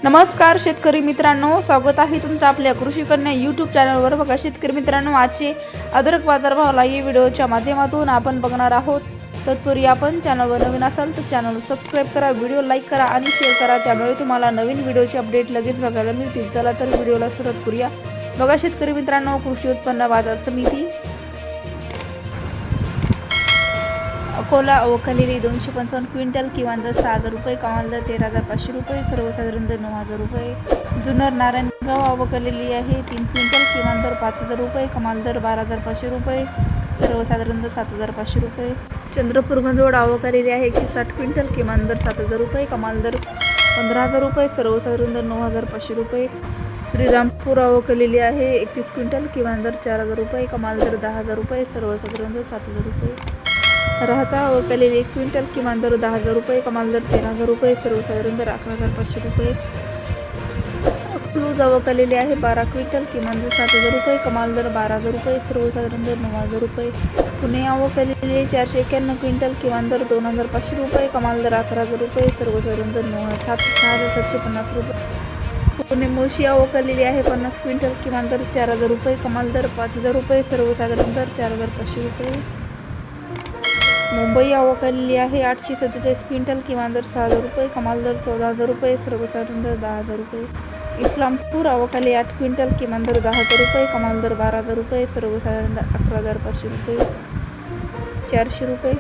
नमस्कार शेतकरी मित्रांनो, स्वागत आहे तुमचं आपल्या कृषी कन्या यूट्यूब चॅनलवर। बघा शेतकरी मित्रांनो, आजचे अद्रक बाजारभाव लाईव्ह व्हिडिओच्या माध्यमातून आपण बघणार आहोत। तत्पूर्वी आपण चॅनलवर नवीन असाल तर चॅनल सबस्क्राइब करा, व्हिडिओ लाईक करा आणि शेअर करा, त्यामुळे तुम्हाला नवीन व्हिडिओचे अपडेट लगेच बघायला मिळतील। चला तर व्हिडिओला सुरुवात करूया। बघा शेतकरी मित्रांनो, कृषी उत्पन्न बाजार समिती अकोला अवकालेली 255 क्विंटल, किमान दर 6,000 रुपये, कमाल दर 13,500 रुपये, सर्वसाधारण दर 9,000 रुपये। जुन्नर नारायणगाव अवकालेली आहे 3 क्विंटल, किमान दर 5,000 रुपये, कमाल दर 12,500 रुपये, सर्वसाधारण दर 7,500 रुपये। चंद्रपूर गंजोड अवकालेली आहे 160 क्विंटल, किमान दर 7,000 रुपये, कमाल दर 15,000 रुपये, सर्वसाधारण दर 9,500 रुपये। श्रीरामपूर अवकालेली आहे 31 क्विंटल, किमान दर 4,000 रुपये, कमाल दर 10,000 रुपये, सर्वसाधारण दर 7,000 रुपये। राहता अवकालेली 1 क्विंटल, किमान दर 10,000 रुपये, कमाल दर 13,000 रुपये, सर्वसाधारण दर 11,500 रुपये। अकलूज अवकालेली आहे 12 क्विंटल, किमान दर 7,000 रुपये, कमाल दर 12,000 रुपये, सर्वसाधारण दर 9,000 रुपये। पुणे अवकालेली 491 क्विंटल, किमान दर 2,500 रुपये, कमाल दर 11,000 रुपये, सर्वसाधारण दर 6,750 रुपये। पुणे मोशी अवकालेली आहे 50 क्विंटल, किमान दर 4,000 रुपये, कमाल दर 5,000 रुपये, सर्वसाधारण दर 4,500 रुपये। मुंबई अवकालेली आहे 847 क्विंटल, किमान दर 6,000 रुपये, कमाल दर 14,000 रुपये, सर्वसाधारण दर 10,000 रुपये। इस्लामपूर अवकालेली 8 क्विंटल, किमान दर 10,000 रुपये, कमाल दर 12,000 रुपये, सर्वसाधारण दर 11,500 रुपये, 400 रुपये।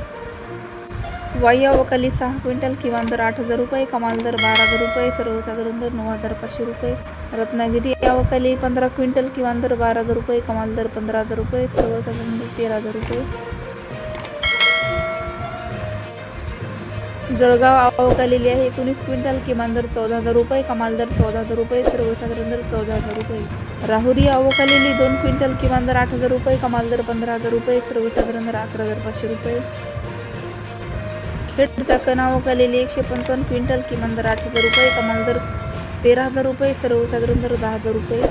वाई अवकाली 6 क्विंटल, किमान दर 8,000 रुपये, कमाल दर 12,000 रुपये, सर्वसाधारण दर 9,500 रुपये। रत्नागिरी अवकाली 15 क्विंटल, किमान दर 12,000 रुपये, कमाल दर 15,000 रुपये, सर्वसाधारण दर 13,000 रुपये। जळगाव अवकालेली आहे 19 क्विंटल, किमान दर 14,000 रुपये, कमाल दर 14,000 रुपये, सर्वसाधारण दर 14,000 रुपये। राहुरी अवकालेली 2 क्विंटल, किमान दर 8,000 रुपये, कमाल दर 15,000 रुपये, सर्वसाधारण दर 11,500 रुपये। खेड चाकण अवकालेली 155 क्विंटल, किमान दर 8,000 रुपये, कमाल दर 13,000 रुपये, सर्वसाधारण दर 10,000 रुपये।